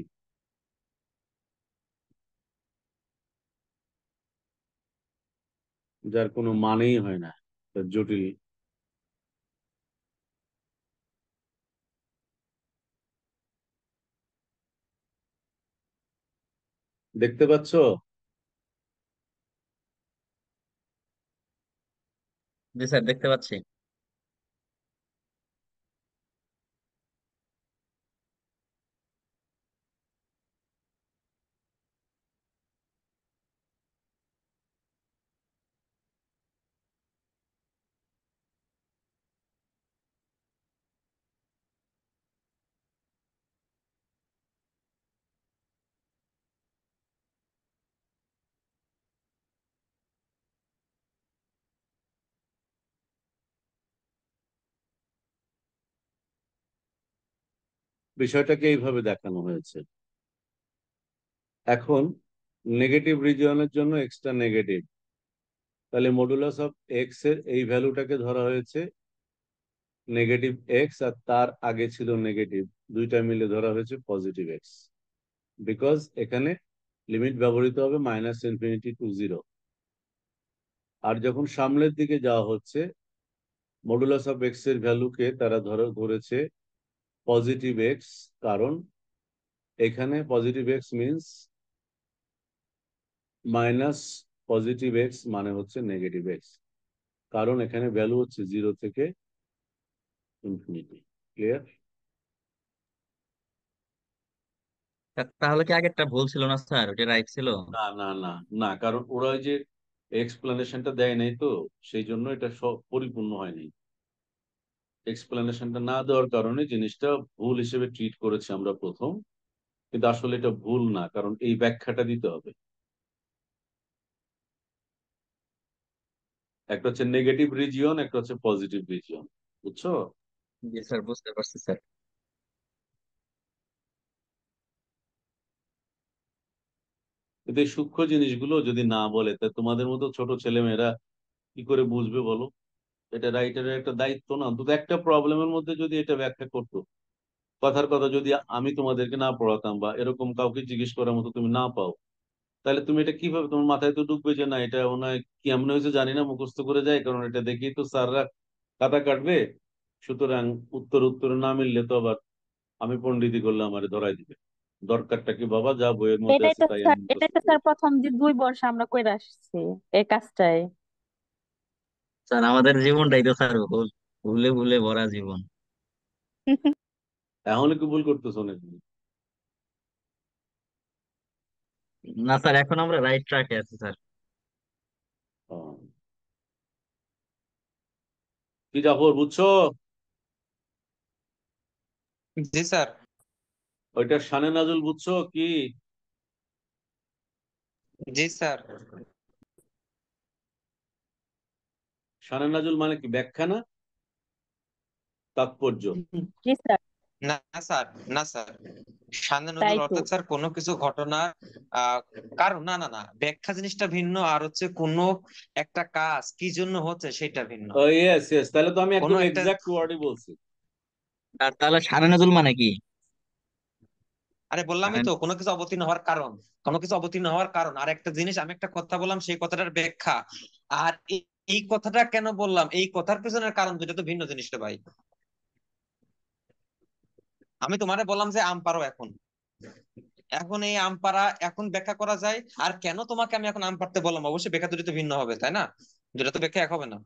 যার কোনো মানেই হয় না, তার জটিল। দেখতে পাচ্ছ? জি স্যার, দেখতে পাচ্ছি। বিষয়টাকে এইভাবে দেখানো হয়েছে। এখন নেগেটিভ রিজিয়নের জন্য এক্সট্রা নেগেটিভ, তাহলে মডুলাস অফ এক্স এর এই ভ্যালুটাকে ধরা হয়েছে নেগেটিভ এক্স, আর তার আগে ছিল নেগেটিভ, দুইটা মিলে ধরা হয়েছে পজিটিভ এক্স। বিকজ এখানে লিমিট ব্যবহৃত হবে মাইনাস ইনফিনিটি টু জিরো। আর যখন সামনের দিকে যাওয়া হচ্ছে, মডুলাস অফ এক্স এর ভ্যালুকে তারা ধরেছে পজিটিভ এক্স, কারণ এখানে positive x means minus positive x মানে হচ্ছে নেগেটিভ এক্স, কারণ এখানে ভ্যালু হচ্ছে জিরো থেকে ইনফিনিটি। ক্লিয়ার? তাহলে কি আগেরটা ভুল ছিল না স্যার, ওটা রাইট ছিল? না না না না, কারণ ওরা ওই যে এক্সপ্লেনেশনটা দেয় নাই, তো সেই জন্য এটা সব পরিপূর্ণ হয়নি। এক্সপ্লেনেশনটা না দেওয়ার কারণে জিনিসটা ভুল হিসেবে ট্রিট করেছি আমরা প্রথম, কিন্তু আসলে এটা ভুল না, কারণ এই ব্যাখ্যাটা দিতে হবে। একটা হচ্ছে নেগেটিভ রিজিয়ন, একটা হচ্ছে পজিটিভ রিজিয়ন, বুঝছো? জি স্যার, বুঝতে পারছি স্যার। কিন্তু এই সূক্ষ্ম জিনিসগুলো যদি না বলে, তা তোমাদের মতো ছোট ছেলেমেয়েরা কি করে বুঝবে বলো? এটা রাইটারের একটা দায়িত্ব না? অন্তত একটা প্রবলেমের মধ্যে যদি এটা ব্যাখ্যা করতো। কথার কথা, যদি আমি তোমাদেরকে না পড়াতাম বা এরকম কাউকে জিজ্ঞেস করার মতো তুমি না পাও, তাহলে তুমি এটা কিভাবে, তোমার মাথায় তো ঢুকবে যে না, এটা মনে হয় কেমন হয়েছে জানি না, মুখস্থ করে যায়, কারণ এটা দেখেই তো স্যাররা খাতা কাটবে। সুতরাং উত্তরে না মিললে তো আবার আমি পণ্ডিতি করলে আমারে ধরাই দিবে। দরকারটা কি বাবা, যা বইয়ের মধ্যে আছে তাই আমি এটাই মুখস্থ তো করি। স্যার প্রথম যে 2 বর্ষ আমরা কইরা আসছি এই কাজটাই। স্যার আমাদের জীবনটাই তো স্যার ভুল, ভুলে ভুলে ভরা জীবন। এখন কি ভুল করতেছো নাকি? না স্যার, এখন আমরা রাইট ট্র্যাকে আছি স্যার। হ্যাঁ। কি জাফর, বুঝছো? জি স্যার। ওইটা শানে নাজুল বুঝছো কি? জি স্যার। শানে নাজুল মানে কি, ব্যাখ্যা না তাৎপর্য? জি স্যার। না স্যার, না স্যার, সান্ধ্য তাই নজরুল তো। অর্থাৎ স্যার কোনো কিছু ঘটনা কারণ, না না না, ব্যাখ্যা জিনিসটা ভিন্ন, আর হচ্ছে কোনো একটা কাজ কি জন্য হচ্ছে সেটা ভিন্ন। ইয়েস ইয়েস, তাহলে তো আমি কোনো একদম একটা, এক্সাক্ট ওয়ার্ডই বলছি। আর তাহলে সানে নজরুল মানে কি? আরে বললামই সানে- তো, কোনো কিছু অবতীর্ণ হওয়ার কারণ, কোনো কিছু অবতীর্ণ হওয়ার কারণ। আর একটা জিনিস, আমি একটা কথা বললাম, সেই কথাটার ব্যাখ্যা। আর এই কথাটা কেন বললাম, এই কথার পেছনের কারণ দুটো তো ভিন্ন জিনিস রে ভাই। আমি তোমারে বললাম যে আম পাড়ো এখন, এখন এই আম পাড়া এখন ব্যাখ্যা করা যায়। আর কেন তোমাকে আমি এখন আম পাড়তে বললাম, অবশ্যই ব্যাখ্যা দুটো তো ভিন্ন হবে, তাই না? দুটো তো ব্যাখ্যা এক হবে না।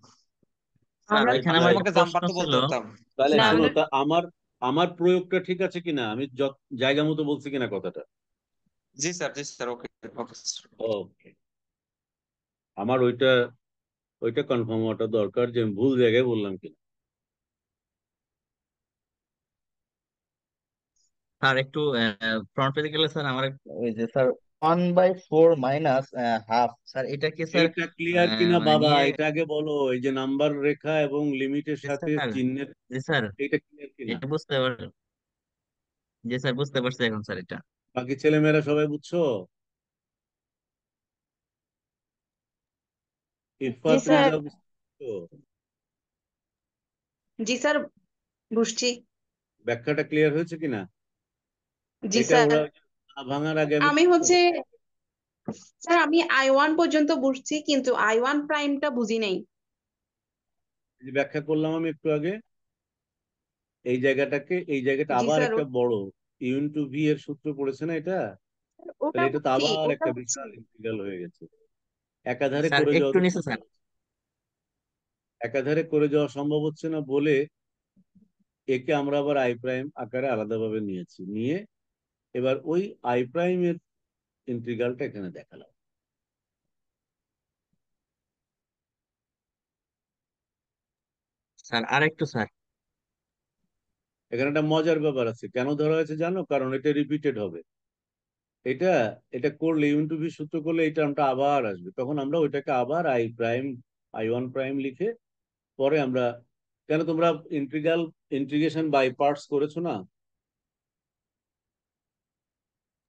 স্যার আমরা ওইখানে আমি আমার একটা তোমাকে জাম প্রশ্ন পাড়তে ছিল। বলতে পারতাম। তাহলে না শোনো, আমরা তা আমার আমার প্রয়োগটা ঠিক আছে কিনা, আমি জায়গা মতো বলছি কিনা কথাটা? জি স্যার ওকে ওকে ওকে, আমার ওইটা ওইটা কনফার্ম হওয়াটা দরকার যে আমি ভুল জায়গায় বললাম কিনা। স্যার একটু ফ্রন্ট পেজে গেলে স্যার আমার ওই যে স্যার 1/4 মাইনাস হাফ, স্যার এটা কি স্যার এইটা ক্লিয়ার কিনা মানে বাবা, নিয়ে? এটা আগে বলো। এই যে নাম্বার রেখা এবং লিমিটের জি সাথে স্যার, চিহ্নের, জি স্যার, এইটা ক্লিয়ার কিনা? এটা বুঝতে পার, জি স্যার বুঝতে পারছি এখন স্যার এটা। বাকি ছেলেমেয়েরা সবাই বুঝছো? ইরফা, জি স্যার। ফিরোজা বুঝছো? জি স্যার, বুঝছি। ব্যাখ্যাটা ক্লিয়ার হয়েছে কিনা? জি এটা স্যার। ওরা ওই যে না ভাঙার আগে আমি আমি হচ্ছে স্যার, আমি I1 পর্যন্ত বুঝছি, কিন্তু I1 প্রাইমটা বুঝি নাই। যে ব্যাখ্যা করলাম আমি একটু আগে, এই জায়গাটাকে, এই জায়গাটা জি আবার স্যার, একটা বড় ইউন টু ভি এর সূত্র পড়েছে না এটা, ওটা তাহলে এটা তো বুঝছি, আবার ওটা একটা বুঝছি। বিশাল ইন্টিগ্রাল হয়ে গেছে। একাধারে স্যার করে যাওয়া একটু তো নিচে সম্ভব স্যার। হচ্ছে, একাধারে করে যাওয়া সম্ভব হচ্ছে না বলে একে আমরা আবার আই প্রাইম আকারে আলাদাভাবে নিয়েছি, নিয়ে এবার ওই আই প্রাইম এর ইন্টিগ্রালটা এখানে দেখালাম। স্যার আর একটু স্যার। এখানে একটা মজার ব্যাপার আছে, কেন ধরা হয়েছে জানো? কারণ এটা রিপিটেড হবে। এটা এটা করলে ইউন টু ভি সূত্র করলে এই টার্মটা আবার আসবে, তখন আমরা ওইটাকে আবার আই প্রাইম I1 প্রাইম লিখে পরে আমরা, কেন তোমরা ইন্টিগ্রেশন বাই পার্টস করেছো না?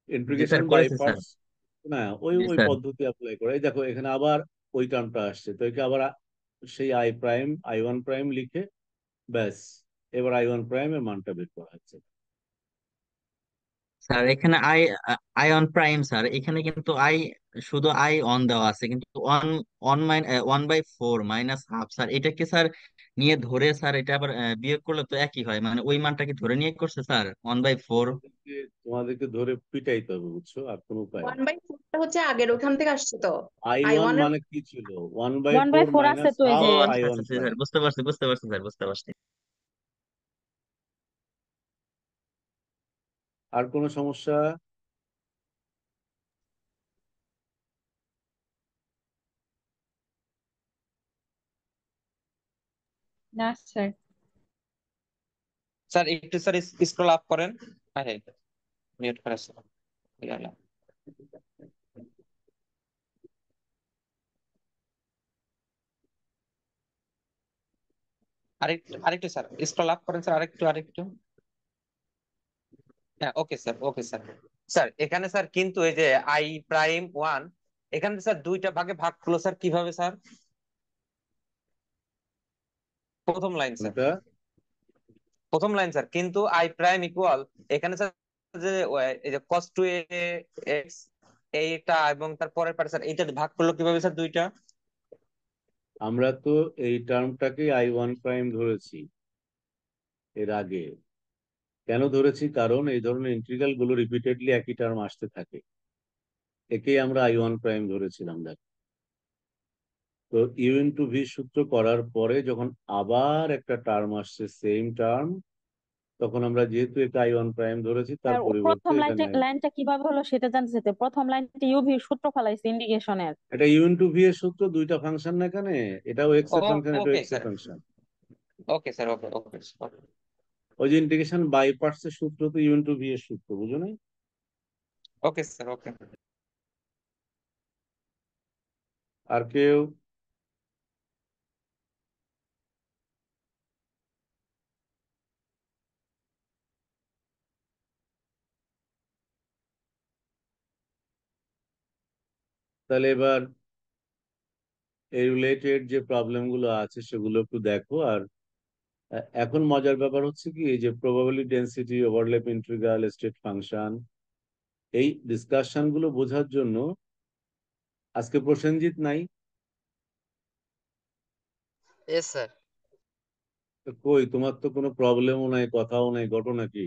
জি স্যার ইন্টিগ্রেশন বাই করেছি স্যার। পার্টস না, ওই জি ওই স্যার। পদ্ধতি অ্যাপ্লাই করে। এই দেখো এখানে আবার ওই টার্মটা আসছে, তো একে আবার সেই I1 প্রাইম লিখে ব্যাস এবার I1 প্রাইম এর মানটা বের করা হচ্ছে। স্যার এখানে আই অন প্রাইম স্যার, এখানে কিন্তু শুধু আই অন দেওয়া আছে, কিন্তু ওয়ান 1/4 মাইনাস হাফ স্যার, এটা কি স্যার নিয়ে ধরে স্যার এটা আবার বিয়োগ করলে তো একই হয়, মানে ওই মানটা কি ধরে নিয়ে করছে স্যার 1/4? তোমাদেরকে তোমাদেরকে ধরে পিটাইতে হবে, বুঝছো? আর কোনো উপায় ওয়ান নেই। বাই ফোরটা হচ্ছে আগের ওখান থেকে আসছে তো। I1 I1 এর মানে কি ছিল? One by one by four four আছে মাইনাস তো এই ও হাফ যে। আচ্ছা আই আচ্ছা ওয়ান আচ্ছা, স্যার প্রাইম বুঝতে পারছি, বুঝতে পারছি স্যার, বুঝতে পারছি। আর কোনো সমস্যা? না স্যার। স্যার একটু স্যার স্ক্রল আপ করেন। আরে মিউট করে স্যার। আরেকটু আরেকটু স্যার স্ক্রল আপ করেন স্যার, আরেকটু আরেকটু। হ্যাঁ ওকে স্যার ওকে স্যার। স্যার এখানে স্যার কিন্তু এই যে I'1 এখানে স্যার দুইটা ভাগে ভাগ হলো স্যার, কিভাবে স্যার? প্রথম লাইন স্যার, কোনটা? প্রথম লাইন স্যার, কিন্তু I' ইকুয়াল এখানে স্যার যে এই যে cos 2x এইটা এবং তার পরের পার্ট স্যার, এইটা ভাগ করলো কিভাবে স্যার দুইটা? আমরা তো এই টার্মটাকে I1 প্রাইম ধরেছি এর আগে। কেন ধরেছি? কারণ এই ধরনের ইন্টিগ্রাল গুলো রিপিটেডলি একই টার্ম আসতে থাকে, একেই আমরা I1 প্রাইম ধরেছিলাম। দেখ, তো ইউ ইন্টু ভি সূত্র করার পরে যখন আবার একটা টার্ম আসছে সেম টার্ম, তখন আমরা যেহেতু এটা I1 প্রাইম ধরেছি তার স্যার পরিবর্তে প্রথম এখানে লাইনটা কিভাবে হলো সেটা জানতে চাইতে, প্রথম লাইনটা ইউভি সূত্র ফলাইছে ইন্ডিকেশনের। এটা ইউ ইন্টু ভি এর সূত্র, দুইটা ফাংশন না এখানে, এটাও এক্স ও এর ফাংশন, এটাও ওকে এক্স এর sir, function. Okay sir okay okay. ওই যে ইন্টিগ্রেশন বাই পার্টস এর সূত্র তো ইউ ইন্টু ভি এর সূত্র, বুঝো না? ওকে স্যার ওকে। আর কেউ? তাহলে এবার এই রিলেটেড যে প্রবলেম গুলো আছে সেগুলো একটু দেখো। আর এখন মজার ব্যাপার হচ্ছে কি, এই যে probability density, overlap integral, state function, এই ডিসকাশন গুলো বোঝার জন্য আজকে প্রসেনজিৎ নাই। S sir. তো কই, তোমার তো কোনো প্রবলেমও নাই, কথাও নাই, ঘটনা কি?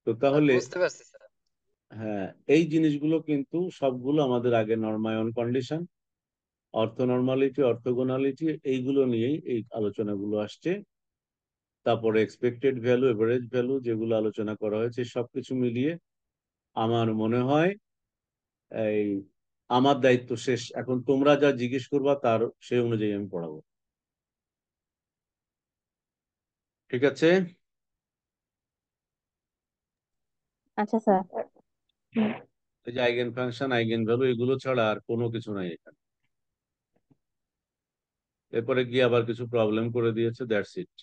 তো স্যার তাহলে বুঝতে পারছি স্যার। হ্যাঁ, এই জিনিসগুলো কিন্তু সবগুলো আমাদের আগে নরমায়ন কন্ডিশন, অর্থনর্মালিটি, অর্থগোনালিটি, এইগুলো নিয়েই এই আলোচনাগুলো আসছে। তারপরে এক্সপেক্টেড ভ্যালু, এভারেজ ভ্যালু, যেগুলো আলোচনা করা হয়েছে সবকিছু মিলিয়ে আমার মনে হয় এই আমার দায়িত্ব শেষ। এখন তোমরা যা জিজ্ঞেস করবা তার সেই অনুযায়ী আমি পড়াবো। ঠিক আছে? আচ্ছা স্যার। এই যে আইগেন ফাংশন, আইগেন ভ্যালু, এগুলো ছাড়া আর কোনো কিছু নাই এখানে। এরপরে গিয়ে আবার কিছু প্রবলেম করে দিয়েছে, দ্যাটস ইট।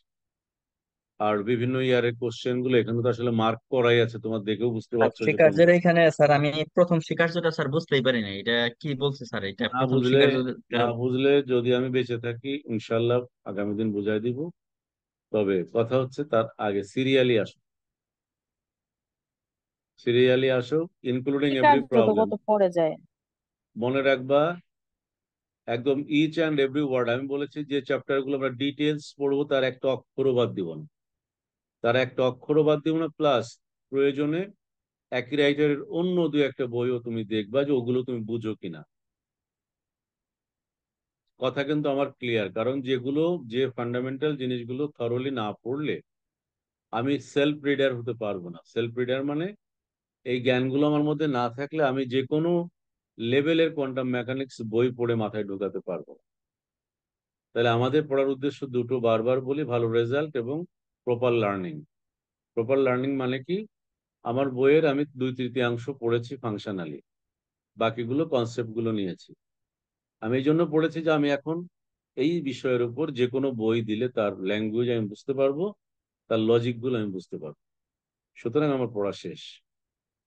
আর বিভিন্ন ইয়ারের কোশ্চেন গুলো এখানে তো আসলে মার্ক করাই আছে, তোমার দেখেও বুঝতে আর পারছো যে কোন। শিকার্যের এখানে স্যার আমি প্রথম শিকার্যটা স্যার বুঝতেই পারি না, এটা কি বলছে স্যার, এটা না প্রথম বুঝলে, শিকার্যটা। না বুঝলে যদি আমি বেঁচে থাকি ইনশাল্লাহ আগামী দিন বুঝাই দিব। তবে কথা হচ্ছে তার আগে সিরিয়ালি আসো, সিরিয়ালি আসো, ইনক্লুডিং এভরি শিকার্য তো প্রবলেম। কত পড়ে যায়। মনে রাখবা একদম ইচ অ্যান্ড এভরি ওয়ার্ড। আমি বলেছি যে চ্যাপ্টার গুলো আমরা ডিটেলস পড়বো তার একটা অক্ষরও বাদ দিব না, তার একটা অক্ষরও বাদ দিব না। প্লাস প্রয়োজনে একই রাইটারের অন্য দু একটা বইও তুমি দেখবা যে ওগুলো তুমি বুঝো কিনা। কথা কিন্তু আমার ক্লিয়ার, কারণ যেগুলো, যে ফান্ডামেন্টাল জিনিসগুলো থরলি না পড়লে আমি সেলফ রিডার হতে পারবো না। সেলফ রিডার মানে এই জ্ঞানগুলো আমার মধ্যে না থাকলে আমি যে কোনো লেভেলের কোয়ান্টাম মেকানিক্স বই পড়ে মাথায় ঢোকাতে পারবো না। তাহলে আমাদের পড়ার উদ্দেশ্য দুটো, বারবার বলি, ভালো রেজাল্ট এবং প্রপার লার্নিং। প্রপার লার্নিং মানে কি? আমার বইয়ের আমি 2/3 পড়েছি ফাংশনালি, বাকিগুলো কনসেপ্ট গুলো নিয়েছি। আমি এই জন্য পড়েছি যে আমি এখন এই বিষয়ের উপর যে কোনো বই দিলে তার ল্যাঙ্গুয়েজ আমি বুঝতে পারবো, তার লজিক গুলো আমি বুঝতে পারবো। সুতরাং আমার পড়া শেষ,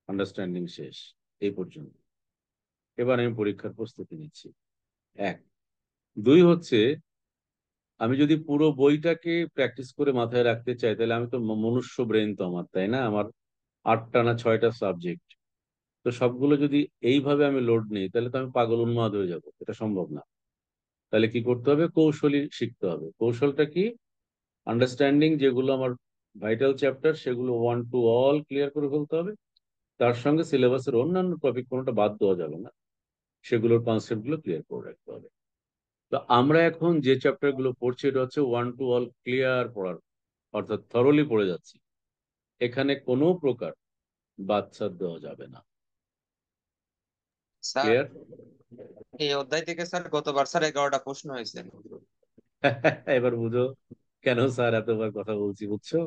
আন্ডারস্ট্যান্ডিং শেষ এই পর্যন্ত। এবার আমি পরীক্ষার প্রস্তুতি নিচ্ছি, এক। দুই হচ্ছে, আমি যদি পুরো বইটাকে প্র্যাকটিস করে মাথায় রাখতে চাই তাহলে আমি তো মনুষ্য ব্রেন তো আমার, তাই না? আমার 8টা না 6টা সাবজেক্ট, তো সবগুলো যদি এইভাবে আমি লোড নিই তাহলে তো আমি পাগল উন্মাদ হয়ে যাব, এটা সম্ভব না। তাহলে কি করতে হবে? কৌশলী শিখতে হবে। কৌশলটা কি? আন্ডারস্ট্যান্ডিং যেগুলো আমার ভাইটাল চ্যাপ্টার সেগুলো ওয়ান টু অল ক্লিয়ার করে ফেলতে হবে। তার সঙ্গে সিলেবাসের অন্যান্য টপিক কোনোটা বাদ দেওয়া যাবে না, সেগুলোর কনসেপ্ট গুলো ক্লিয়ার করে রাখতে হবে। তো আমরা এখন যে চ্যাপ্টার গুলো পড়ছি এটা হচ্ছে ওয়ান টু অল ক্লিয়ার পড়ার, অর্থাৎ থরলি পড়ে যাচ্ছি। এখানে কোনো প্রকার বাচ্চা দেওয়া যাবে না। Sir clear? এই অধ্যায় থেকে স্যার গতবার স্যার 11টা প্রশ্ন হয়েছে। এবার বুঝো কেন স্যার এতবার কথা বলছি, বুঝছো?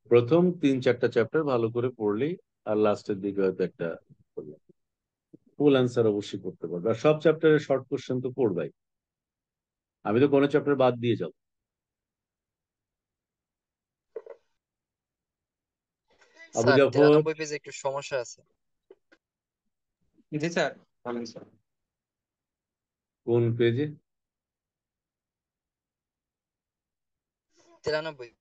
প্রথম 3-4টা চ্যাপ্টার ভালো করে পড়লেই আর লাস্টের দিকে হয়তো একটা ফুল অ্যান্সার অবশ্যই করতে পারবে। আর সব চ্যাপ্টারের শর্ট কোশ্চেন তো পড়বাই, আমি তো কোনো চ্যাপ্টার বাদ দিয়ে যাবো। আবু স্যার জাফর, 93 পেজে একটু সমস্যা আছে। জি স্যার, বলেন স্যার। কোন পেজে? 93।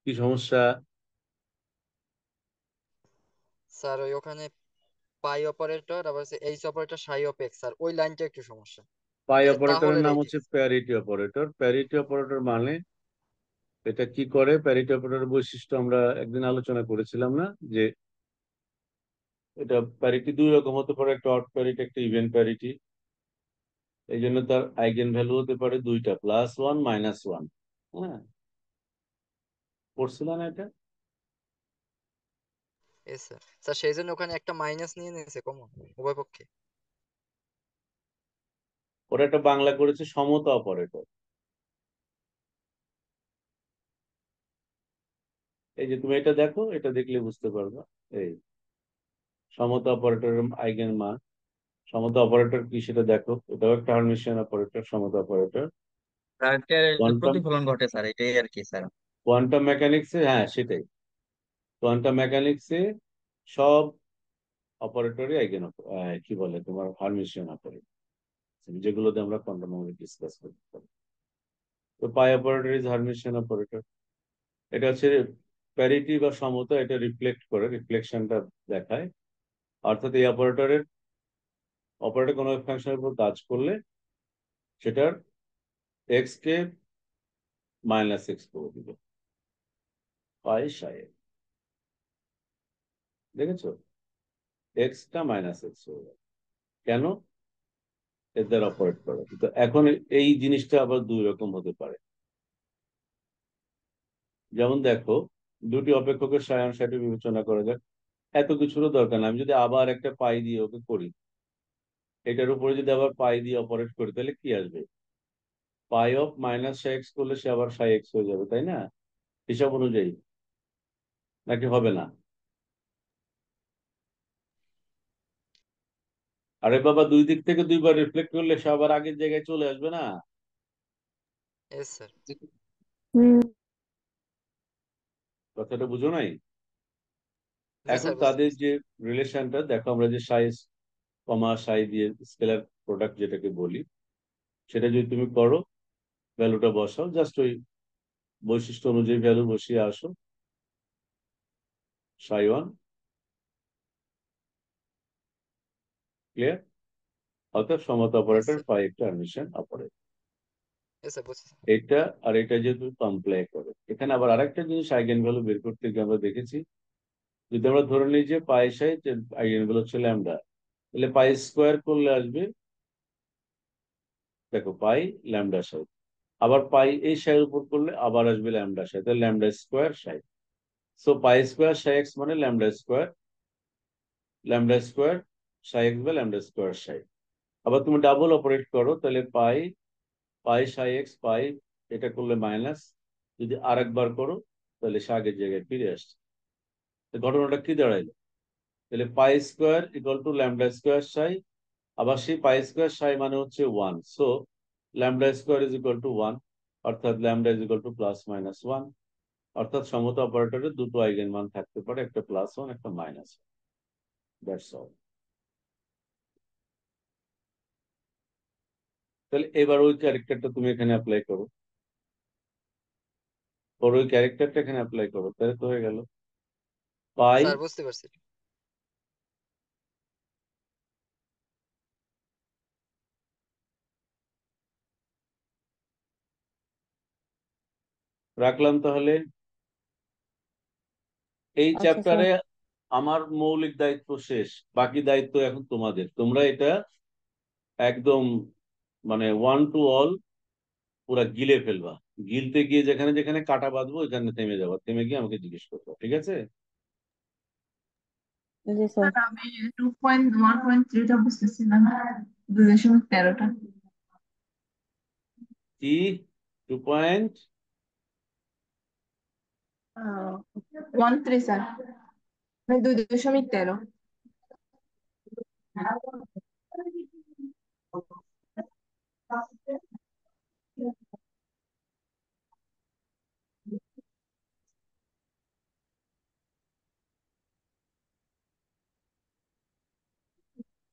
কি সমস্যা? স্যার ওই ওখানে পাই অপারেটর আবার হচ্ছে H operator Sai of x, sir ওই লাইনটা একটু সমস্যা। পাই এই যে তাহলে অপারেটরের নাম রেডি। হচ্ছে প্যারিটি অপারেটর। প্যারিটি অপারেটর মানে এটা কি করে? প্যারিটি অপারেটরের বৈশিষ্ট্য আমরা একদিন আলোচনা করেছিলাম না, যে এটা প্যারিটি দুই রকম হতে পারে, একটা অড প্যারিটি একটা ইভেন প্যারিটি। এই জন্য তার আইগেন ভ্যালু হতে পারে দুইটা, +1 -1। হ্যাঁ, পড়ছিল না এটা? এ স্যার, স্যার সেই জন্য ওখানে একটা মাইনাস নিয়ে নিয়েছে কমন উভয় পক্ষে। ওরা একটা বাংলা করেছে সমতা অপারেটর। এই যে তুমি এটা দেখো, এটা দেখলে বুঝতে পারবা। এই সমতা অপারেটরের আইগেন মান, সমতা অপারেটর কি সেটা দেখো, এটাও একটা হার্মিশিয়ান অপারেটর, সমতা অপারেটর। তার কোয়ান্টাম, প্রতিফলন ঘটে স্যার, এটাই আর কি স্যার। কোয়ান্টাম মেকানিক্সে, হ্যাঁ সেটাই, কোয়ান্টাম মেকানিক্সে সব অপারেটরই আইগেন, কি বলে তোমার, হার্মিশিয়ান অপারেটর, যেগুলোতে আমরা কোয়ান্টাম মেকানিক্স ডিসকাস করতে পারি। তো পাই অপারেটর ইজ হার্মিশিয়ান অপারেটর। এটা হচ্ছে প্যারিটি বা সমতা, এটা রিফ্লেক্ট করে, রিফ্লেকশনটা দেখায়। অর্থাৎ এই অপারেটর কোনো ফাংশনের উপর কাজ করলে সেটার এক্স কে -x করে দিবে। পাই সাই এক্স। দেখেছো, এক্সটা মাইনাস এক্স হয়ে গেল। কেন? এর দ্বারা অপারেট করে। তো এখন এই জিনিসটা আবার দুই রকম হতে পারে। যেমন দেখো, দুটি অপেক্ষকের সায়ান সাথে বিবেচনা করা যাক। এত কিছুরও দরকার না, আমি যদি আবার একটা পাই দিয়ে ওকে করি, এটার উপরে যদি আবার পাই দিয়ে অপারেট করি, তাহলে কি আসবে? পাই অফ মাইনাস সাই এক্স করলে সে আবার সাই এক্স হয়ে যাবে, তাই না? হিসাব অনুযায়ী, নাকি হবে না? আরে বাবা, দুই দিক থেকে দুইবার রিফ্লেক্ট করলে সে আবার আগের জায়গায় চলে আসবে না? Yes sir. হুম। কথাটা বুঝো নাই? জি এখন স্যার, বুঝতে তাদের পারছি। যে রিলেশনটা দেখো, আমরা যে সাই কমা সাই দিয়ে স্কেলার প্রোডাক্ট যেটাকে বলি, সেটা যদি তুমি করো, ভ্যালুটা বসাও, জাস্ট ওই বৈশিষ্ট্য অনুযায়ী ভ্যালু বসিয়ে আসো। সাই ওয়ান, ক্লিয়ার? অর্থাৎ সমতা এস অপারেটর স্যার। পাই একটা অ্যাডমিশন অপারেটর। এস স্যার, বুঝছি স্যার। এটা আর এটা যেহেতু কমপ্লাই করে, এখানে আবার আরেকটা জিনিস আইগেন ভ্যালু বের করতে গিয়ে আমরা দেখেছি, যদি আমরা ধরে নিই যে পাই সাই আইগেন ভ্যালু হচ্ছে ল্যামডা, তাহলে পাই স্কোয়ার করলে আসবে, দেখো, পাই ল্যামডা সাই। আবার পাই এই সাইয়ের উপর করলে আবার আসবে ল্যামডা সাই, তাহলে ল্যামডা স্কোয়ার সাই। সো পাই স্কোয়ার সাই এক্স মানে ল্যামডা স্কোয়ার সাই এক্স বা ল্যামডা স্কোয়ার সাই। আবার তুমি ডাবল অপারেট করো, তাহলে পাই পাই সাই এক্স পাই, এটা করলে মাইনাস, যদি আরেকবার করো তাহলে সে আগের জায়গায় ফিরে আসছে। তো ঘটনাটা কি দাঁড়াইলো? তাহলে P square equal to lambda square psi, আবার সেই পাই স্কোয়ার সাই মানে হচ্ছে one, so lambda square is equal to one, অর্থাৎ lambda is equal to plus minus one. অর্থাৎ সমতা অপারেটরের দুটো আইগেন মান থাকতে পারে, একটা প্লাস ওয়ান, একটা মাইনাস ওয়ান। That's all. তাহলে এবার ওই ক্যারেক্টারটা তুমি এখানে অ্যাপ্লাই করো, ওই ক্যারেক্টারটা এখানে অ্যাপ্লাই করো, তাহলে তো হয়ে গেল পাই স্যার, বুঝতে পারছি। রাখলাম তাহলে। এই আচ্ছা স্যার। চ্যাপ্টারে আমার মৌলিক দায়িত্ব শেষ, বাকি দায়িত্ব এখন তোমাদের। তোমরা এটা একদম মানে ওয়ান টু অল পুরা গিলে ফেলবা। গিলতে গিয়ে যেখানে যেখানে কাটা বাঁধবো ওইখানে থেমে যাবা, থেমে গিয়ে আমাকে জিজ্ঞেস করবো, ঠিক আছে? জি স্যার। স্যার আমি 2.1.3টা বুঝতেছিলাম, 2.13টা। কি? 2 পয়েন্ট? 1.3 স্যার, মানে 2.13।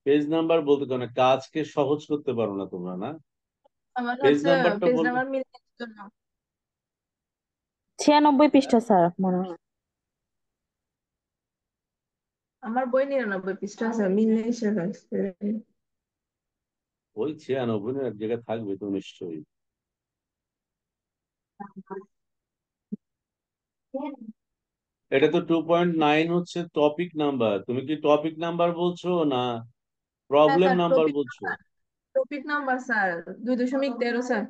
পেজ নাম্বার বলতে কোনো কাজকে সহজ করতে পারো না তোমরা, না? আমার পেজ হচ্ছে নাম্বারটা পেজ বললে। নাম্বার মিলানোর জন্য। 96 পৃষ্ঠা স্যার মনে হয়। আমার বই 99 পৃষ্ঠা আছে, মিললে এসে গেছে। ওই 96 এক জায়গায় থাকবে তো নিশ্চয়ই। এটা তো 2.9 হচ্ছে টপিক নাম্বার, তুমি কি টপিক নাম্বার বলছো না হ্যাঁ প্রবলেম স্যার, নাম্বার টপিক বলছো? Number, topic number sir 2.13 sir.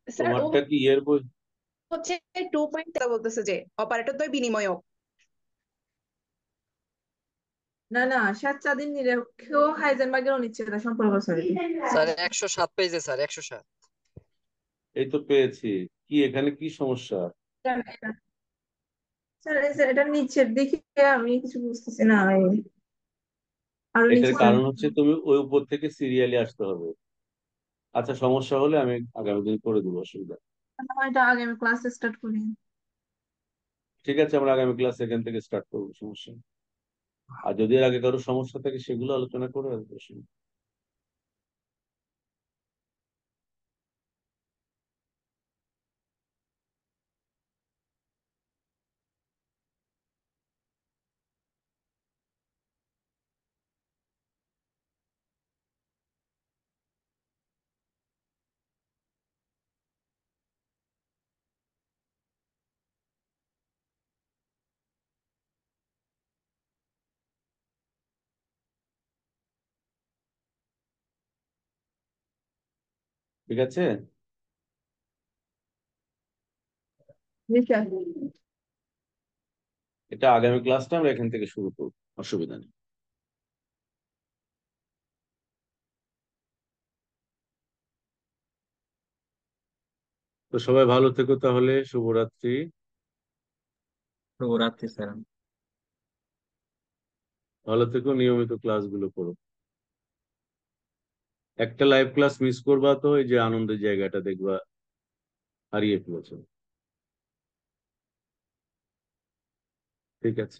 Sir ও তোমারটা কি এর বই? হচ্ছে 2 পয়েন্ট বলতেছে যে অপারেটর দ্বয় বিনিময়ক। না না, স্বেচ্ছাধীন নিরপেক্ষ হাইজেনবার্গের অনিশ্চয়তা সম্পর্ক স্যার এটি। স্যার, 107 পেজে স্যার, 107। এই তো পেয়েছি। কি এখানে কি সমস্যা? স্যার স্যার, এটা নিচের দিকে আমি কিছু বুঝতেছি না, আরো এটার নিচে কারণ হচ্ছে তুমি ওই উপর থেকে সিরিয়ালি আসতে হবে। আচ্ছা, সমস্যা হলে আমি আগামী দিন করে দেবো, অসুবিধা নেই। এটা আগে আমি ক্লাস স্টার্ট করি। ঠিক আছে, আমরা আগামী ক্লাস এখান থেকে স্টার্ট করবো, সমস্যা নেই। আর যদি এর আগে কারো সমস্যা থাকে সেগুলো আলোচনা করে আসবো। ঠিক আছে? জি স্যার। এটা আগামী ক্লাসটা আমরা এখান থেকে শুরু করবো, অসুবিধা নেই। তো সবাই ভালো থেকো তাহলে, শুভরাত্রি। শুভরাত্রি স্যার। ভালো থেকো, নিয়মিত ক্লাসগুলো করো। একটা লাইভ ক্লাস মিস করবা তো এই যে আনন্দের জায়গাটা দেখবা হারিয়ে ফেলেছো। ঠিক আছে।